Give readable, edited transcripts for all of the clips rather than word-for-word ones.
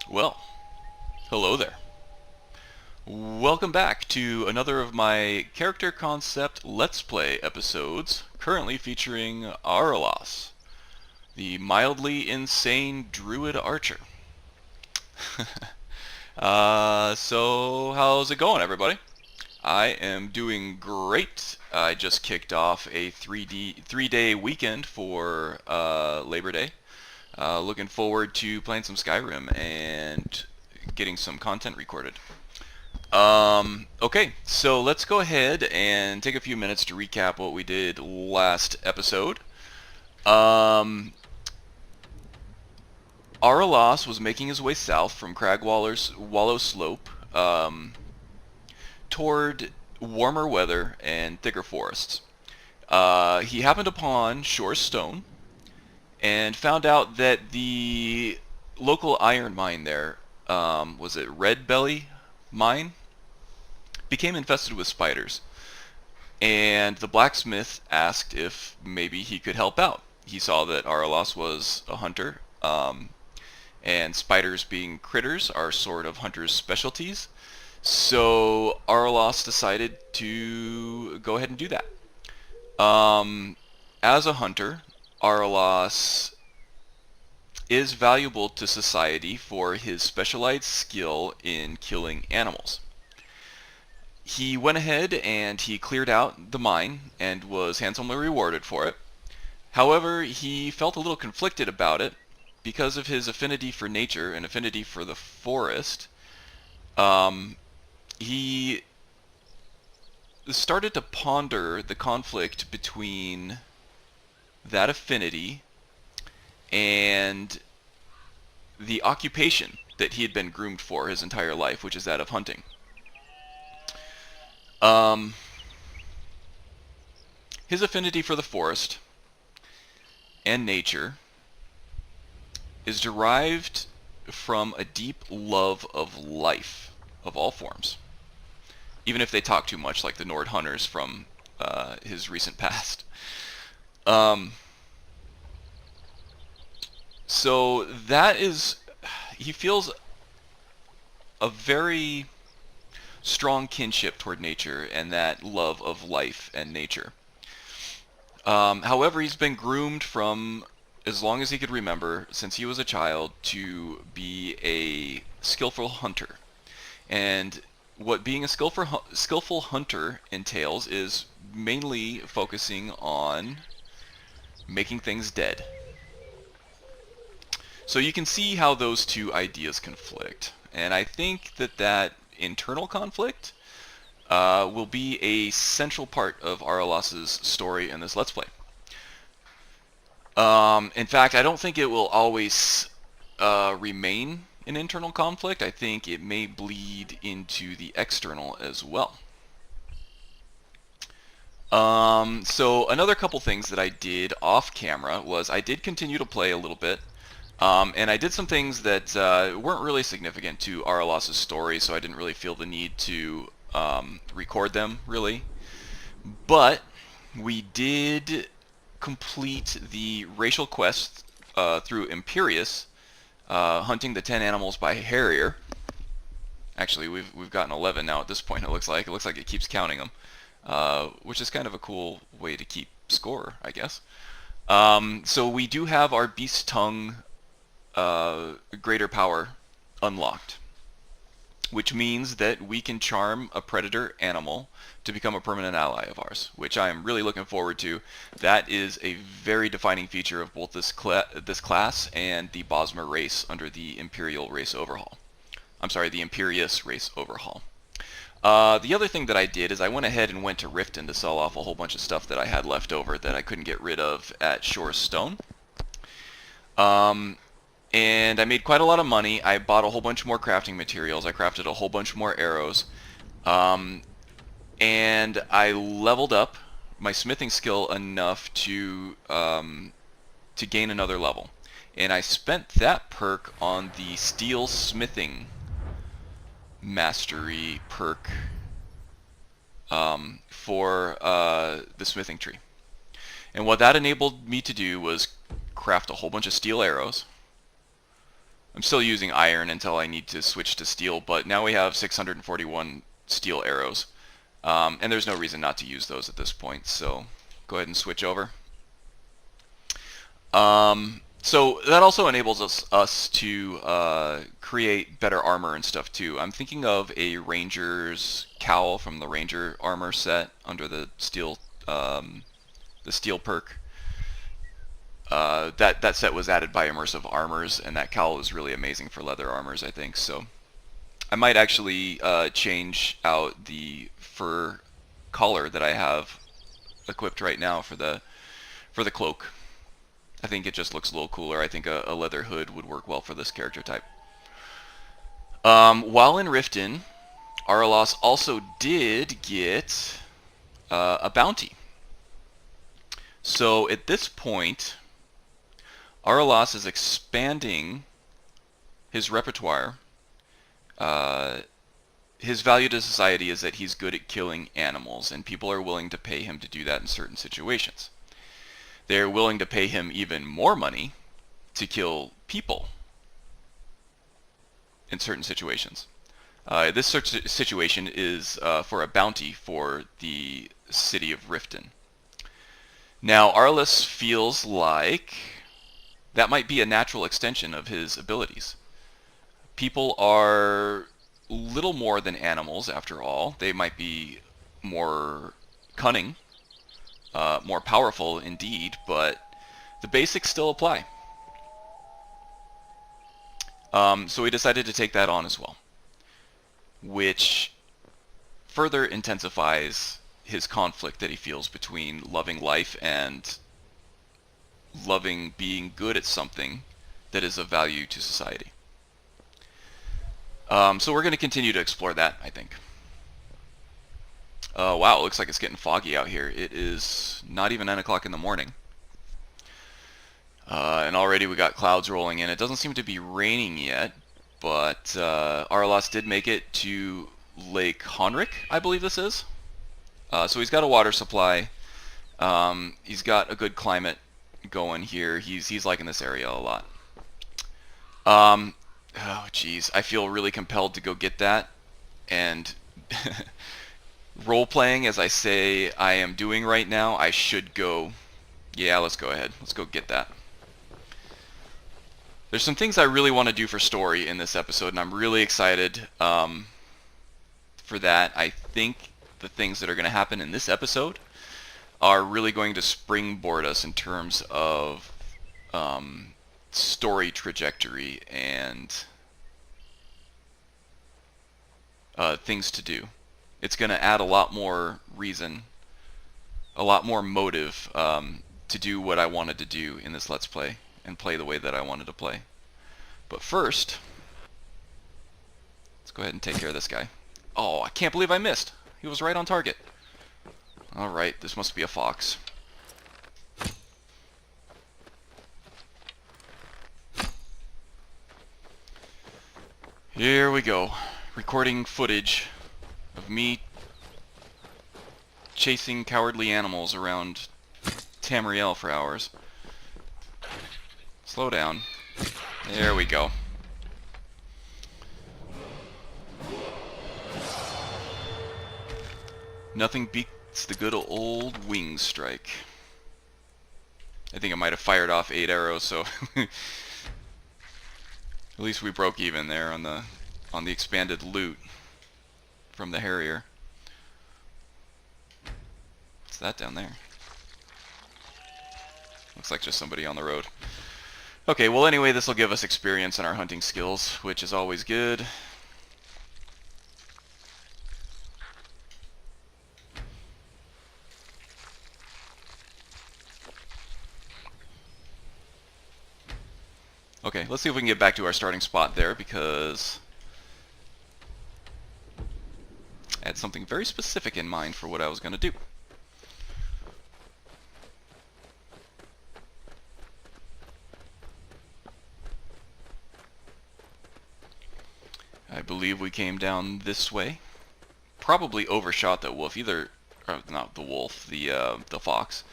Well, hello there. Welcome back to another of my character concept Let's Play episodes, currently featuring Araelas, the mildly insane Druid archer. So how's it going, everybody? I am doing great. I just kicked off a 3-day weekend for Labor Day. Looking forward to playing some Skyrim and getting some content recorded. Okay, so let's go ahead and take a few minutes to recap what we did last episode. Aralas was making his way south from Wallow Slope toward warmer weather and thicker forests. He happened upon Shore's Stone and found out that the local iron mine there, was it Red Belly Mine? Became infested with spiders. And the blacksmith asked if maybe he could help out. He saw that Aralas was a hunter, and spiders being critters are sort of hunters' specialties. So Aralas decided to go ahead and do that. As a hunter, Aralas is valuable to society for his specialized skill in killing animals. He went ahead and he cleared out the mine and was handsomely rewarded for it. However, he felt a little conflicted about it because of his affinity for nature and affinity for the forest. He started to ponder the conflict between that affinity and the occupation that he had been groomed for his entire life, which is that of hunting. His affinity for the forest and nature is derived from a deep love of life of all forms, even if they talk too much, like the Nord hunters from his recent past. So that is, he feels a very strong kinship toward nature and that love of life and nature. However, he's been groomed from as long as he could remember, since he was a child, to be a skillful hunter. And what being a skillful hunter entails is mainly focusing on making things dead. So you can see how those two ideas conflict. And I think that internal conflict will be a central part of Aralas's story in this Let's Play. In fact, I don't think it will always remain an internal conflict. I think it may bleed into the external as well. So another couple things that I did off camera was I did continue to play a little bit. And I did some things that weren't really significant to Aralas's story, so I didn't really feel the need to record them, really. But we did complete the racial quest through Imperius, hunting the 10 animals by Harrier. Actually, we've gotten 11 now at this point. It looks like it keeps counting them, which is kind of a cool way to keep score, I guess. So we do have our Beast Tongue greater power unlocked, which means that we can charm a predator animal to become a permanent ally of ours, which I am really looking forward to. That is a very defining feature of both this class and the Bosmer race under the Imperial race overhaul. I'm sorry, the Imperius race overhaul. The other thing that I did is I went ahead and went to Riften to sell off a whole bunch of stuff that I had left over that I couldn't get rid of at Shore's Stone. And I made quite a lot of money. I bought a whole bunch more crafting materials. I crafted a whole bunch more arrows. And I leveled up my smithing skill enough to gain another level. And I spent that perk on the steel smithing mastery perk for the smithing tree. And what that enabled me to do was craft a whole bunch of steel arrows, I'm still using iron until I need to switch to steel, but now we have 641 steel arrows. And there's no reason not to use those at this point, so go ahead and switch over. So that also enables us to create better armor and stuff too. I'm thinking of a ranger's cowl from the ranger armor set under the steel perk. That set was added by Immersive Armors, and that cowl is really amazing for leather armors, I think. So I might actually change out the fur collar that I have equipped right now for the cloak. I think it just looks a little cooler. I think a leather hood would work well for this character type. While in Riften, Araelas also did get a bounty. So at this point, Araelas is expanding his repertoire. His value to society is that he's good at killing animals, and people are willing to pay him to do that in certain situations. They're willing to pay him even more money to kill people in certain situations. This situation is for a bounty for the city of Riften. Now, Araelas feels like that might be a natural extension of his abilities. People are little more than animals, after all. They might be more cunning, more powerful indeed, but the basics still apply. So he decided to take that on as well, which further intensifies his conflict that he feels between loving life and loving being good at something that is of value to society. So we're going to continue to explore that, I think. Wow, it looks like it's getting foggy out here. It is not even 9 o'clock in the morning. And already we got clouds rolling in. It doesn't seem to be raining yet, but Araelas did make it to Lake Honric, I believe this is. So he's got a water supply. He's got a good climate going here. He's liking this area a lot. Oh geez, I feel really compelled to go get that, and role-playing as I say I am doing right now, I should go. Yeah, let's go ahead. Let's go get that. There's some things I really want to do for story in this episode, and I'm really excited for that. I think the things that are going to happen in this episode are really going to springboard us in terms of story trajectory and things to do. It's going to add a lot more reason, a lot more motive to do what I wanted to do in this Let's Play and play the way that I wanted to play. But first, let's go ahead and take care of this guy. Oh, I can't believe I missed. He was right on target. Alright, this must be a fox. Here we go. Recording footage of me chasing cowardly animals around Tamriel for hours. Slow down. There we go. Nothing beats the good old wing strike. I think I might have fired off 8 arrows, so at least we broke even there on the expanded loot from the Harrier. What's that down there? Looks like just somebody on the road. Okay, well anyway, this will give us experience in our hunting skills, which is always good. Okay, let's see if we can get back to our starting spot there, because I had something very specific in mind for what I was going to do. I believe we came down this way. Probably overshot that wolf, either, or not the wolf, the fox.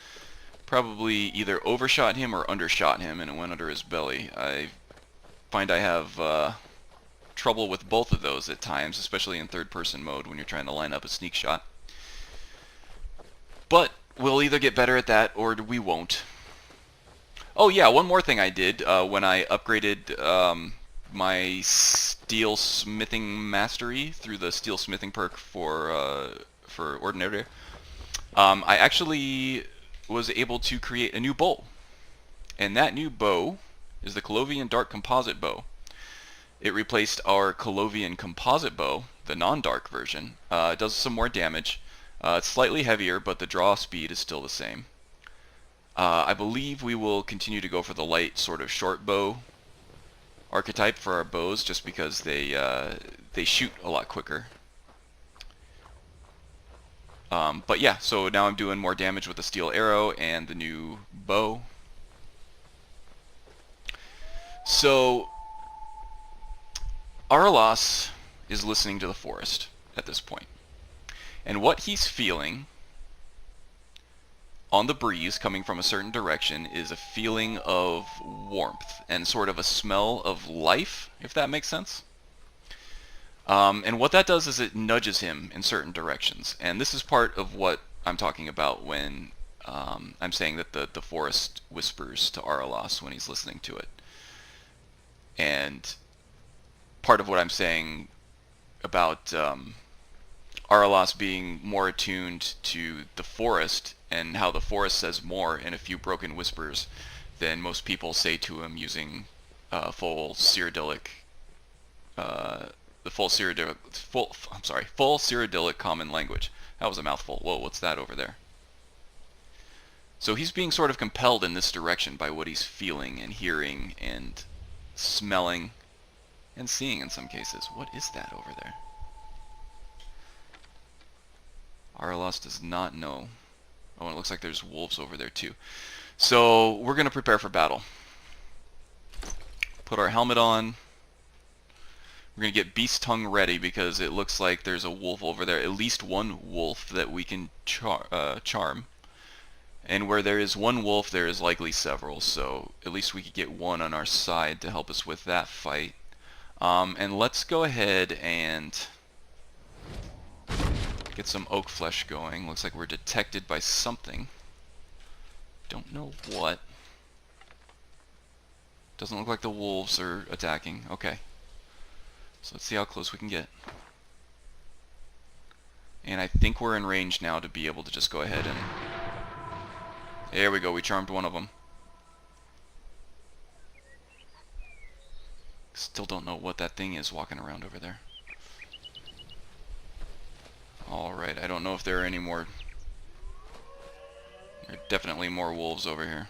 Probably either overshot him or undershot him, and it went under his belly. I find I have trouble with both of those at times, especially in third-person mode when you're trying to line up a sneak shot. But we'll either get better at that or we won't. Oh yeah, one more thing I did when I upgraded my steel smithing mastery through the steel smithing perk for ordinary. I actually was able to create a new bow, and that new bow is the Colovian Dark Composite Bow. It replaced our Colovian Composite Bow, the non-dark version. It does some more damage. It's slightly heavier, but the draw speed is still the same. I believe we will continue to go for the light sort of short bow archetype for our bows, just because they shoot a lot quicker. But yeah, so now I'm doing more damage with the steel arrow and the new bow. So Araelas is listening to the forest at this point, and what he's feeling on the breeze coming from a certain direction is a feeling of warmth and sort of a smell of life, if that makes sense. And what that does is it nudges him in certain directions, and this is part of what I'm talking about when I'm saying that the forest whispers to Araelas when he's listening to it. And part of what I'm saying about Araelas being more attuned to the forest and how the forest says more in a few broken whispers than most people say to him using full Cyrodiilic full Cyrodiilic common language. That was a mouthful. Whoa, what's that over there? So he's being sort of compelled in this direction by what he's feeling and hearing and smelling and seeing in some cases. What is that over there? Araelas does not know. Oh, and it looks like there's wolves over there too. So we're going to prepare for battle. Put our helmet on. We're going to get Beast Tongue ready because it looks like there's a wolf over there. At least one wolf that we can charm. And where there is one wolf, there is likely several. So at least we could get one on our side to help us with that fight. And let's go ahead and get some oak flesh going. Looks like we're detected by something. Don't know what. Doesn't look like the wolves are attacking. Okay. So let's see how close we can get. And I think we're in range now to be able to just go ahead and... There we go, we charmed one of them. Still don't know what that thing is walking around over there. Alright, I don't know if there are any more... There are definitely more wolves over here.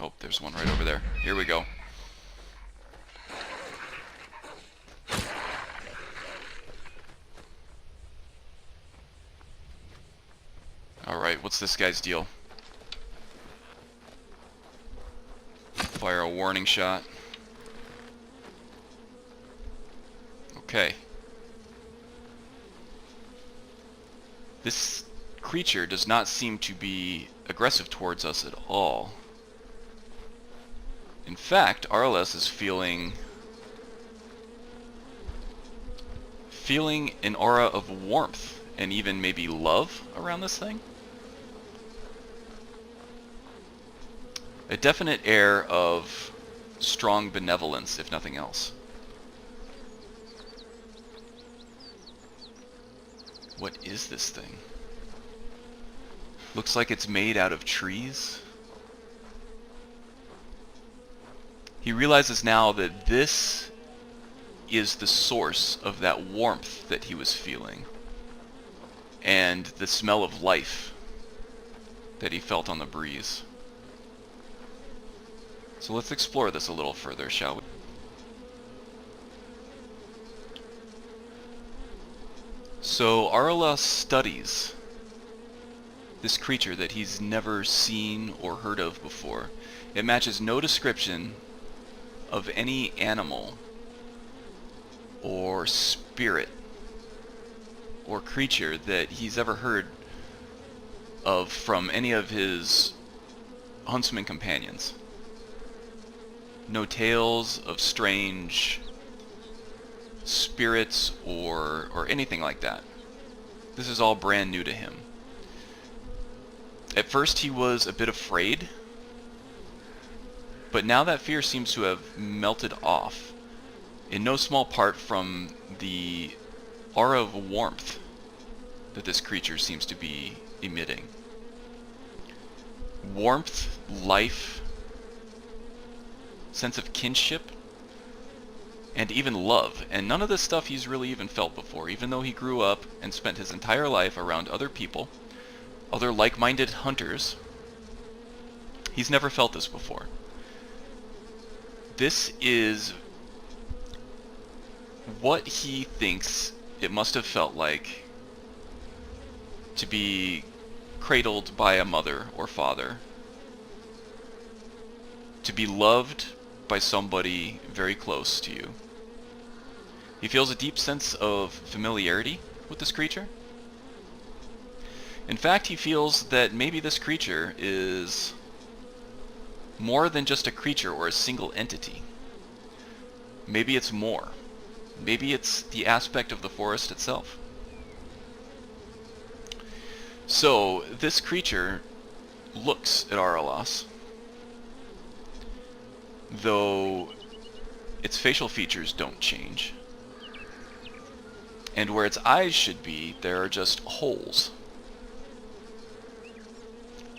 Oh, there's one right over there. Here we go. Alright, what's this guy's deal? Fire a warning shot. Okay. This creature does not seem to be aggressive towards us at all. In fact, Araelas is feeling an aura of warmth and even maybe love around this thing. A definite air of strong benevolence, if nothing else. What is this thing? Looks like it's made out of trees. He realizes now that this is the source of that warmth that he was feeling, and the smell of life that he felt on the breeze. So let's explore this a little further, shall we? So Araelas studies this creature that he's never seen or heard of before. It matches no description of any animal or spirit or creature that he's ever heard of from any of his huntsman companions. No tales of strange spirits or anything like that. This is all brand new to him. At first he was a bit afraid, but now that fear seems to have melted off, in no small part from the aura of warmth that this creature seems to be emitting. Warmth, life, sense of kinship, and even love. And none of this stuff he's really even felt before, even though he grew up and spent his entire life around other people, other like-minded hunters. He's never felt this before. This is what he thinks it must have felt like to be cradled by a mother or father, to be loved by somebody very close to you. He feels a deep sense of familiarity with this creature. In fact, he feels that maybe this creature is more than just a creature or a single entity. Maybe it's more. Maybe it's the aspect of the forest itself. So, this creature looks at Araelas, though its facial features don't change. And where its eyes should be, there are just holes.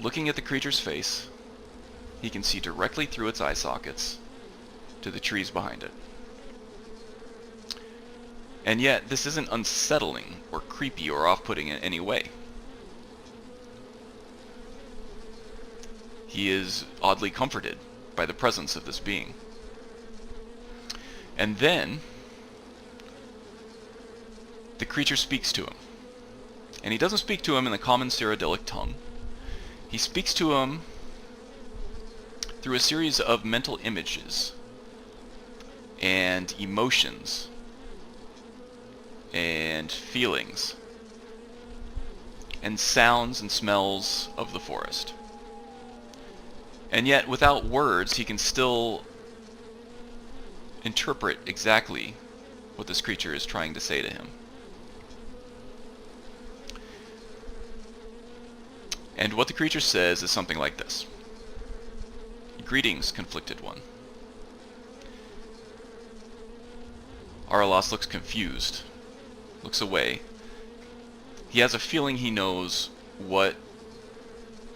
Looking at the creature's face, he can see directly through its eye sockets to the trees behind it. And yet, this isn't unsettling or creepy or off-putting in any way. He is oddly comforted by the presence of this being. And then, the creature speaks to him. And he doesn't speak to him in the common Cyrodiilic tongue. He speaks to him through a series of mental images and emotions and feelings and sounds and smells of the forest. And yet, without words, he can still interpret exactly what this creature is trying to say to him. And what the creature says is something like this. Greetings, conflicted one. Araelas looks confused, looks away. He has a feeling he knows what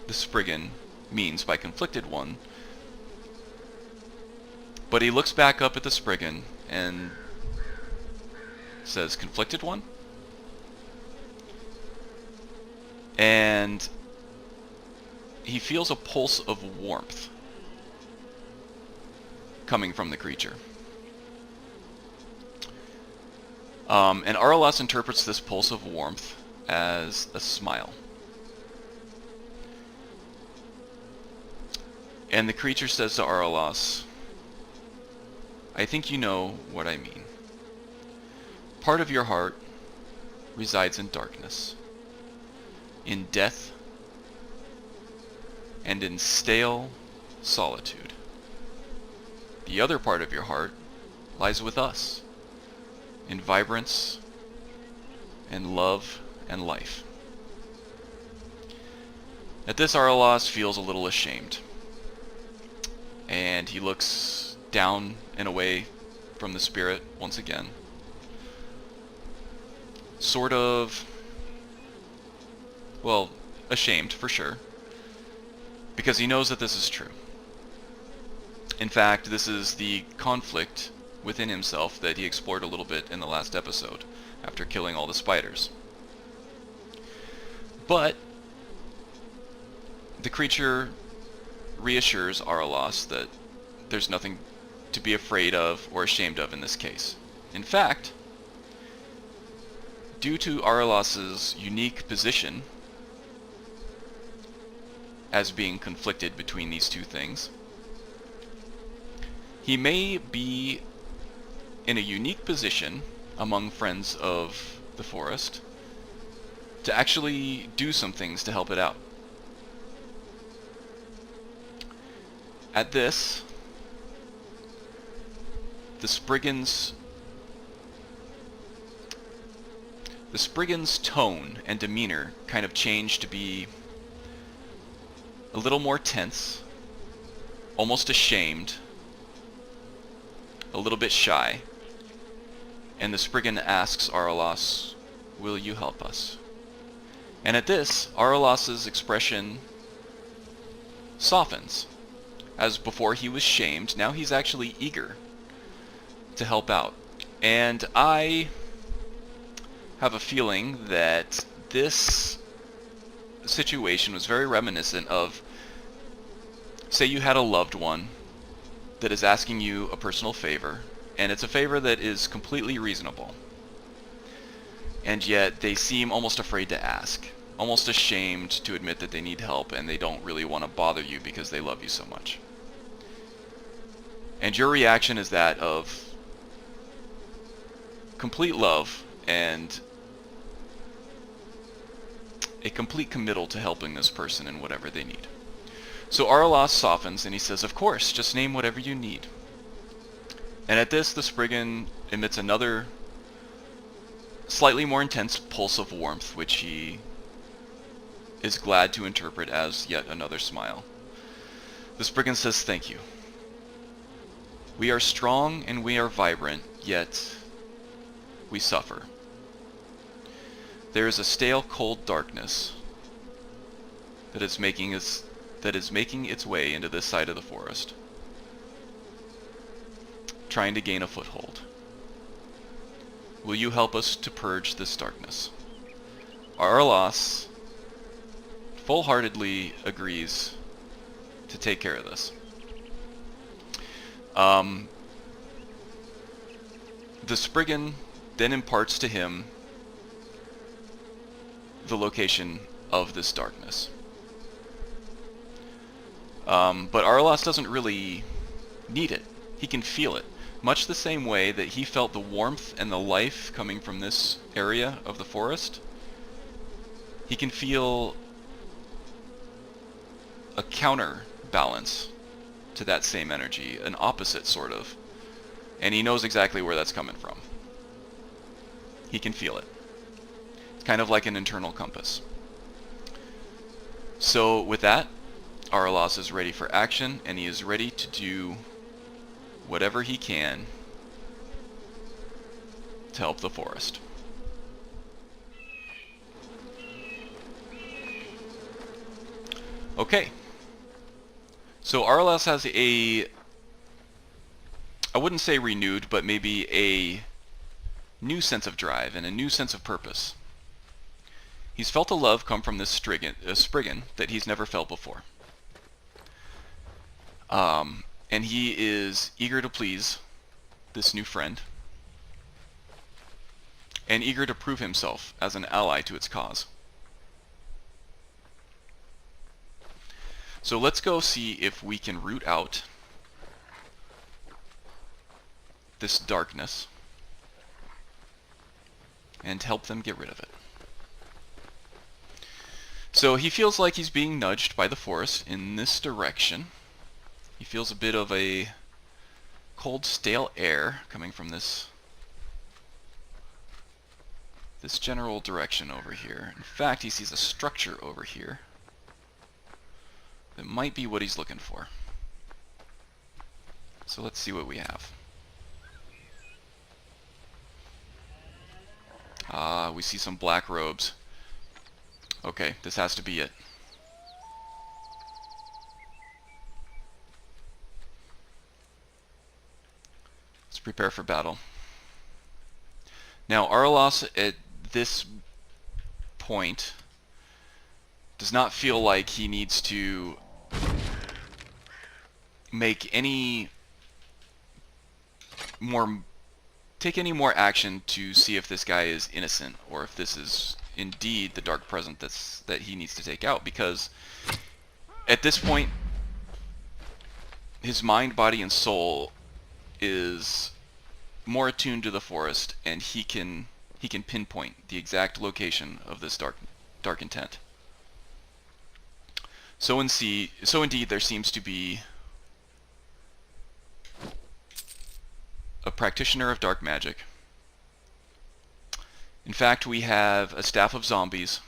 the Spriggan means by conflicted one, but he looks back up at the Spriggan and says, conflicted one? And he feels a pulse of warmth coming from the creature. And Araelas interprets this pulse of warmth as a smile. And the creature says to Araelas, I think you know what I mean. Part of your heart resides in darkness, in death, and in stale solitude. The other part of your heart lies with us, in vibrance and love and life. At this, Araelas feels a little ashamed, and he looks down and away from the spirit once again. Sort of, well, ashamed for sure, because he knows that this is true. In fact, this is the conflict within himself that he explored a little bit in the last episode, after killing all the spiders. But the creature reassures Araelas that there's nothing to be afraid of or ashamed of in this case. In fact, due to Araelas's unique position as being conflicted between these two things, he may be in a unique position among friends of the forest to actually do some things to help it out. At this, the Spriggan's tone and demeanor kind of changed to be a little more tense, almost ashamed, a little bit shy. And the Spriggan asks Araelas, "Will you help us?" And at this, Araelas' expression softens. As before he was shamed, now he's actually eager to help out. And I have a feeling that this situation was very reminiscent of, say you had a loved one that is asking you a personal favor, and it's a favor that is completely reasonable, and yet they seem almost afraid to ask, almost ashamed to admit that they need help, and they don't really want to bother you because they love you so much. And your reaction is that of complete love and a complete committal to helping this person in whatever they need. So Araelas softens and he says, "Of course, just name whatever you need." And at this, the Spriggan emits another slightly more intense pulse of warmth, which he is glad to interpret as yet another smile. The Spriggan says, "Thank you. We are strong and we are vibrant, yet we suffer. There is a stale, cold darkness that is making its way into this side of the forest, trying to gain a foothold. Will you help us to purge this darkness?" Araelas full-heartedly agrees to take care of this. The Spriggan then imparts to him the location of this darkness. But Araelas doesn't really need it. He can feel it. Much the same way that he felt the warmth and the life coming from this area of the forest, he can feel a counterbalance to that same energy, an opposite sort of. And he knows exactly where that's coming from. He can feel it. It's kind of like an internal compass. So with that, Araelas is ready for action, and he is ready to do whatever he can to help the forest. Okay. So Araelas has I wouldn't say renewed, but maybe a new sense of drive and a new sense of purpose. He's felt a love come from this Spriggan that he's never felt before. And he is eager to please this new friend, and eager to prove himself as an ally to its cause. So let's go see if we can root out this darkness and help them get rid of it. So he feels like he's being nudged by the forest in this direction. He feels a bit of a cold, stale air coming from this general direction over here. In fact, he sees a structure over here that might be what he's looking for. So let's see what we have. We see some black robes. Okay, this has to be it. Let's prepare for battle. Now, Araelas at this point does not feel like he needs to make any more, take any more action to see if this guy is innocent, or if this is indeed the dark presence that he needs to take out, because at this point his mind, body, and soul is more attuned to the forest, and he can pinpoint the exact location of this dark intent. So indeed there seems to be a practitioner of dark magic. In fact, we have a staff of zombies,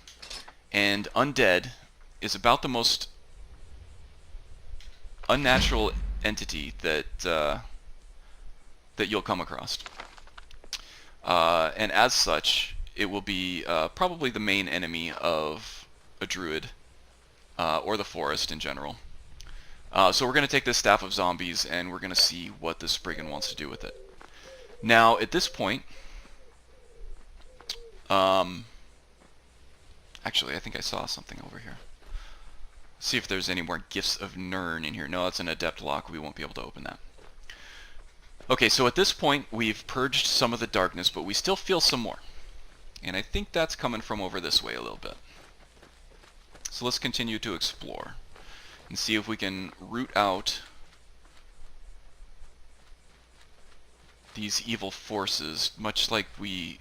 and undead is about the most unnatural entity that that you'll come across. And as such, it will be probably the main enemy of a druid, or the forest in general. So we're going to take this staff of zombies, and we're going to see what this Spriggan wants to do with it. Now, at this point, actually, I think I saw something over here. See if there's any more Gifts of Nirn in here. No, that's an adept lock. We won't be able to open that. Okay, so at this point, we've purged some of the darkness, but we still feel some more. And I think that's coming from over this way a little bit. So let's continue to explore and see if we can root out these evil forces, much like we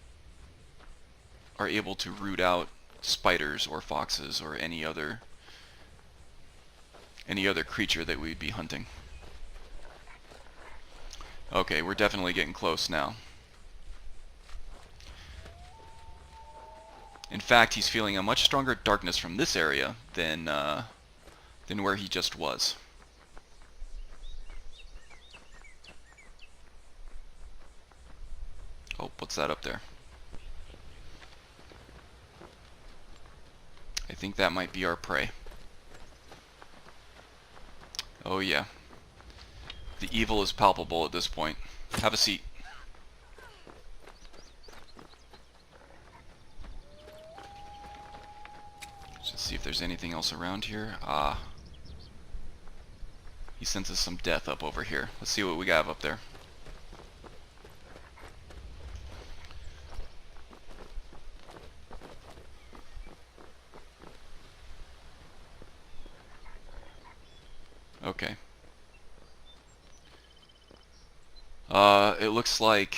are able to root out spiders or foxes or any other creature that we'd be hunting. Okay, we're definitely getting close now. In fact, he's feeling a much stronger darkness from this area than where he just was. Oh, what's that up there? I think that might be our prey. Oh yeah. The evil is palpable at this point. Have a seat. Let's see if there's anything else around here. Ah. He senses some death up over here. Let's see what we got up there. Okay. It looks like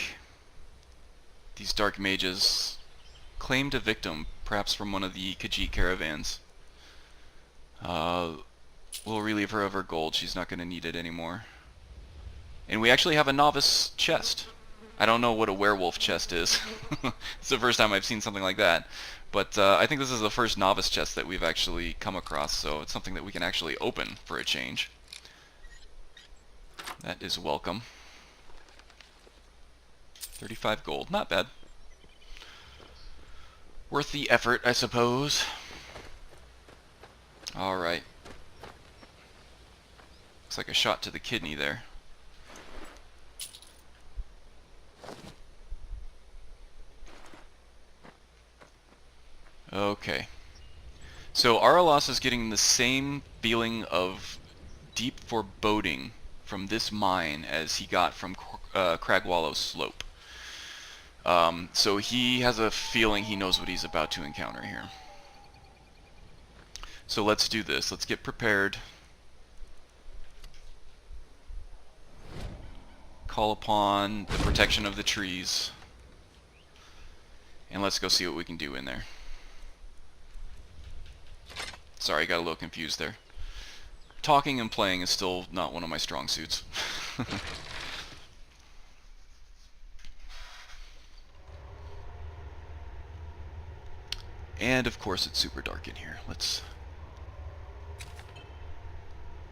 these dark mages claimed a victim, perhaps from one of the Khajiit caravans. We'll relieve her of her gold. She's not going to need it anymore. And we actually have a novice chest. I don't know what a werewolf chest is. It's the first time I've seen something like that. But I think this is the first novice chest that we've actually come across, so it's something that we can actually open for a change. That is welcome. 35 gold, not bad. Worth the effort, I suppose. Alright. Looks like a shot to the kidney there. Okay. So Araelas is getting the same feeling of deep foreboding from this mine as he got from Cragwallow Slope. So he has a feeling he knows what he's about to encounter here. So let's do this. Let's get prepared. Call upon the protection of the trees. And let's go see what we can do in there. Sorry, got a little confused there. Talking and playing is still not one of my strong suits. And of course it's super dark in here. Let's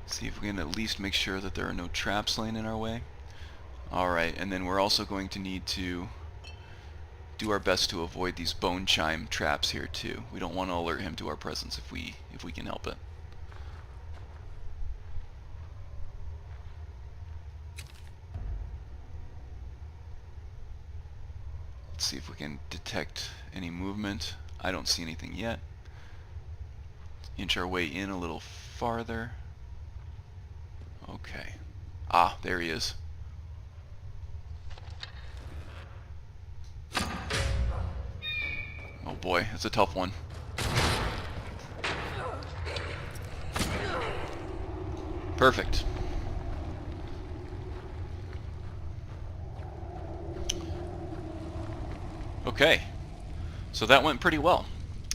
see if we can at least make sure that there are no traps laying in our way. Alright, and then we're also going to need to do our best to avoid these bone chime traps here too. We don't want to alert him to our presence if we can help it. Let's see if we can detect any movement. I don't see anything yet. Inch our way in a little farther. Okay. Ah, there he is. Oh boy, that's a tough one. Perfect. Okay. So that went pretty well.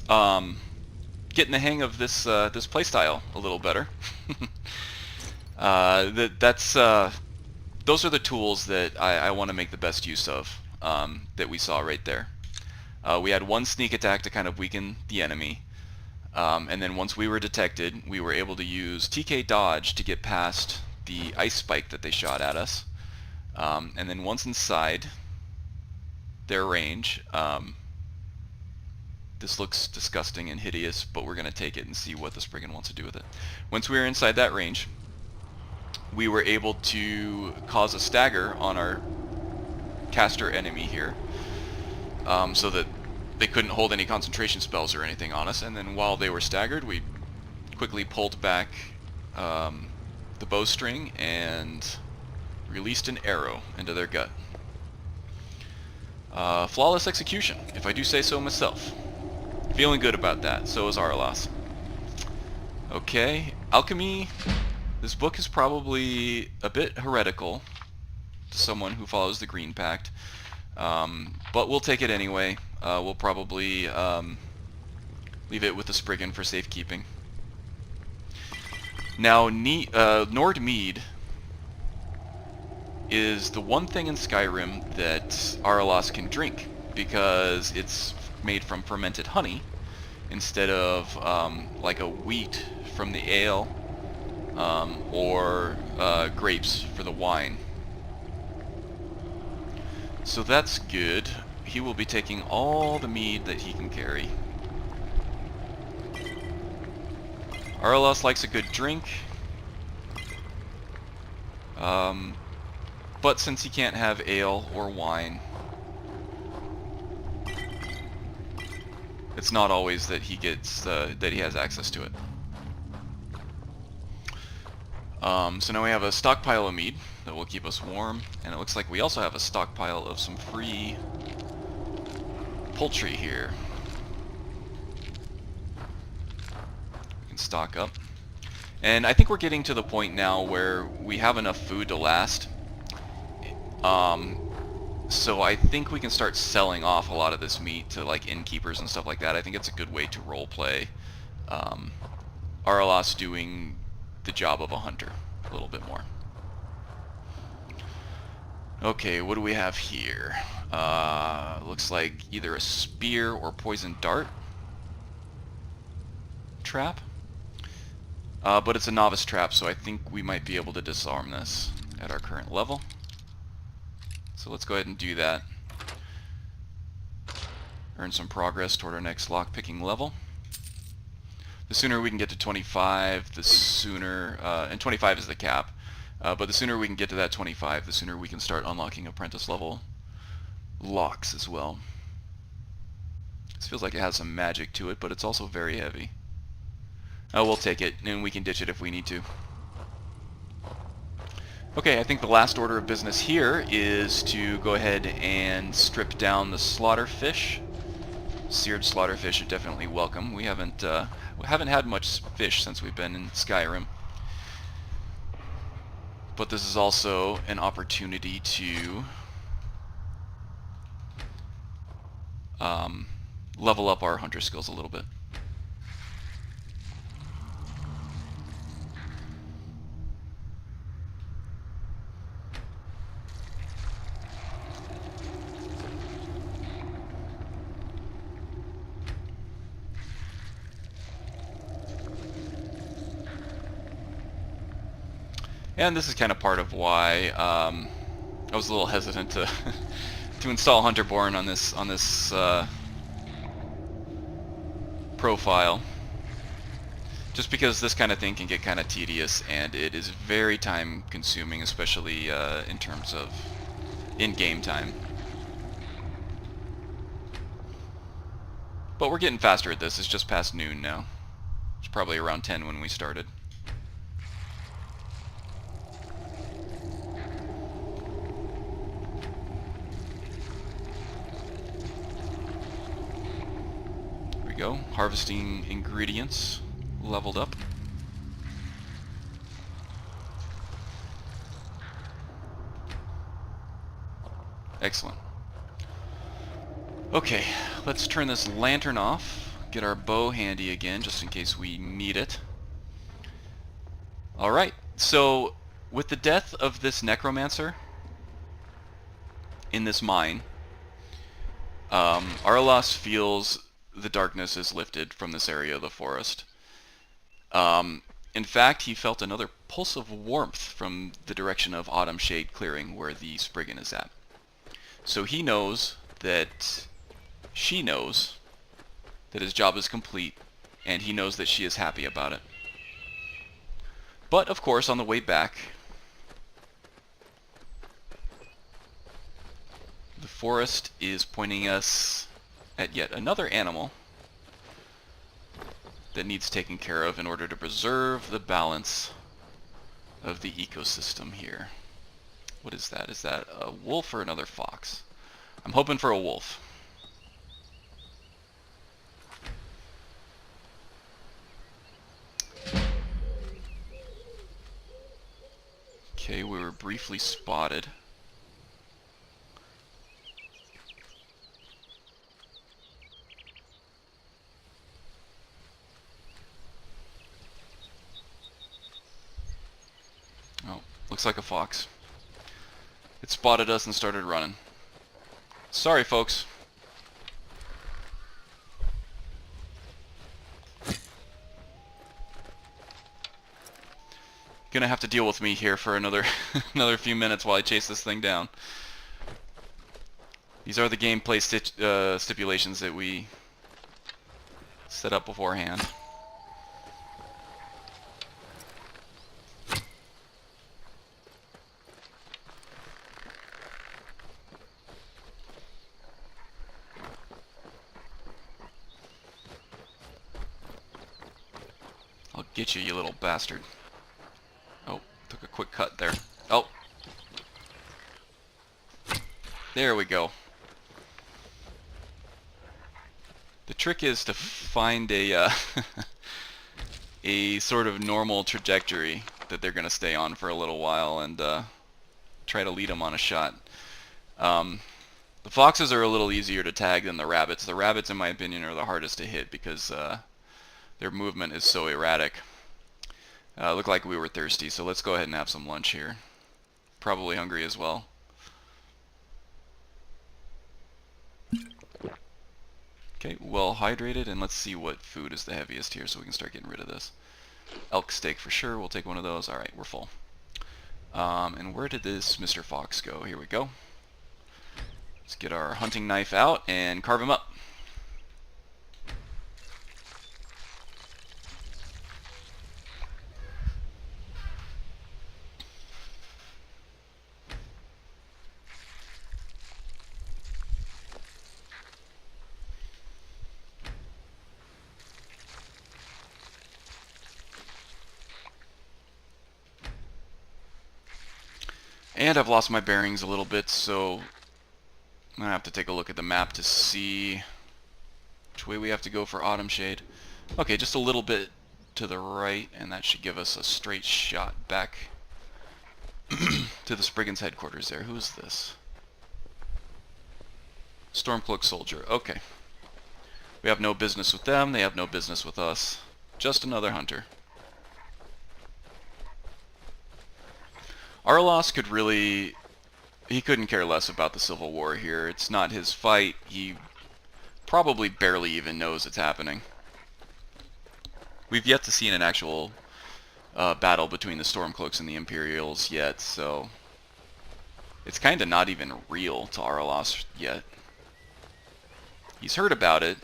Getting the hang of this playstyle a little better. That's those are the tools that I want to make the best use of, that we saw right there. We had one sneak attack to kind of weaken the enemy, and then once we were detected, we were able to use TK dodge to get past the ice spike that they shot at us. And then once inside their range, this looks disgusting and hideous, but we're going to take it and see what the Spriggan wants to do with it. Once we were inside that range, we were able to cause a stagger on our caster enemy here, so that they couldn't hold any concentration spells or anything on us. And then while they were staggered, we quickly pulled back the bowstring and released an arrow into their gut. Flawless execution, if I do say so myself. Feeling good about that. So is Araelas. Okay, alchemy. This book is probably a bit heretical to someone who follows the Green Pact, but we'll take it anyway. We'll probably leave it with the Spriggan for safekeeping. Now, Nord Mead is the one thing in Skyrim that Araelas can drink, because it's made from fermented honey instead of like a wheat from the ale, or grapes for the wine. So that's good. He will be taking all the mead that he can carry. Araelas likes a good drink, but since he can't have ale or wine, it's not always that he gets that he has access to it. So now we have a stockpile of mead that will keep us warm, and it looks like we also have a stockpile of some free poultry here. We can stock up. And I think we're getting to the point now where we have enough food to last. So I think we can start selling off a lot of this meat to like innkeepers and stuff like that. I think it's a good way to roleplay Araelas doing the job of a hunter a little bit more. Okay, what do we have here? Looks like either a spear or poison dart trap. But it's a novice trap, so I think we might be able to disarm this at our current level. So let's go ahead and do that. Earn some progress toward our next lockpicking level. The sooner we can get to 25, the sooner, and 25 is the cap, but the sooner we can get to that 25, the sooner we can start unlocking apprentice level locks as well. This feels like it has some magic to it, but it's also very heavy. Oh, we'll take it, and we can ditch it if we need to. Okay, I think the last order of business here is to go ahead and strip down the slaughterfish. Seared slaughterfish are definitely welcome. We haven't had much fish since we've been in Skyrim, but this is also an opportunity to level up our hunter skills a little bit. And this is kind of part of why I was a little hesitant to to install Hunterborn on this profile, just because this kind of thing can get kind of tedious, and it is very time consuming, especially in terms of in-game time. But we're getting faster at this. It's just past noon now. It's probably around 10 when we started. Go. Harvesting ingredients leveled up. Excellent. Okay, let's turn this lantern off, get our bow handy again just in case we need it. Alright, so with the death of this necromancer in this mine, Araelas feels the darkness is lifted from this area of the forest. In fact, he felt another pulse of warmth from the direction of Autumnshade clearing where the Spriggan is at. So he knows that she knows that his job is complete, and he knows that she is happy about it. But, of course, on the way back, the forest is pointing us at yet another animal that needs taken care of in order to preserve the balance of the ecosystem here. What is that? Is that a wolf or another fox? I'm hoping for a wolf. Okay, we were briefly spotted. Oh, looks like a fox. It spotted us and started running. Sorry, folks. Gonna have to deal with me here for another another few minutes while I chase this thing down. These are the gameplay stipulations that we set up beforehand. I'll get you, you little bastard. Oh, took a quick cut there. Oh. There we go. The trick is to find a a sort of normal trajectory that they're going to stay on for a little while and try to lead them on a shot. The foxes are a little easier to tag than the rabbits. The rabbits, in my opinion, are the hardest to hit because their movement is so erratic. Looked like we were thirsty, so let's go ahead and have some lunch here. Probably hungry as well. Okay, well hydrated, and let's see what food is the heaviest here so we can start getting rid of this. Elk steak for sure, we'll take one of those. Alright, we're full. And where did this Mr. Fox go? Here we go. Let's get our hunting knife out and carve him up. And I've lost my bearings a little bit, so I'm going to have to take a look at the map to see which way we have to go for Autumnshade. Okay, just a little bit to the right, and that should give us a straight shot back to the Spriggan's headquarters there. Who is this? Stormcloak soldier. Okay. We have no business with them, they have no business with us. Just another hunter. Araelas could really... he couldn't care less about the Civil War here. It's not his fight. He probably barely even knows it's happening. We've yet to see an actual battle between the Stormcloaks and the Imperials yet, so... it's kind of not even real to Araelas yet. He's heard about it.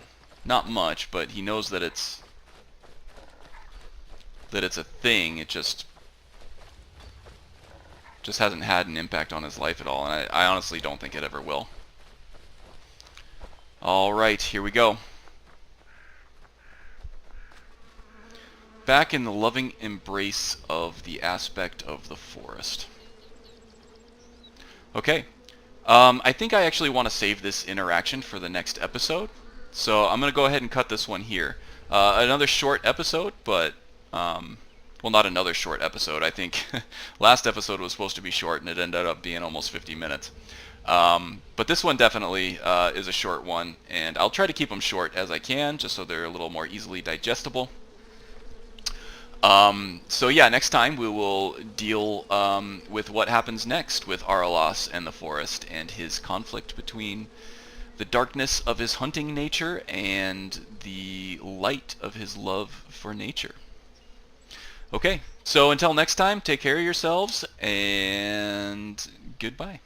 Not much, but he knows that it's a thing. It just hasn't had an impact on his life at all, and I honestly don't think it ever will. Alright, here we go. Back in the loving embrace of the aspect of the forest. Okay. I think I actually want to save this interaction for the next episode, so I'm going to go ahead and cut this one here. Another short episode, but... well, not another short episode. I think last episode was supposed to be short, and it ended up being almost 50 minutes. But this one definitely is a short one, and I'll try to keep them short as I can, just so they're a little more easily digestible. So yeah, next time we will deal with what happens next with Araelas and the forest and his conflict between the darkness of his hunting nature and the light of his love for nature. Okay, so until next time, take care of yourselves and goodbye.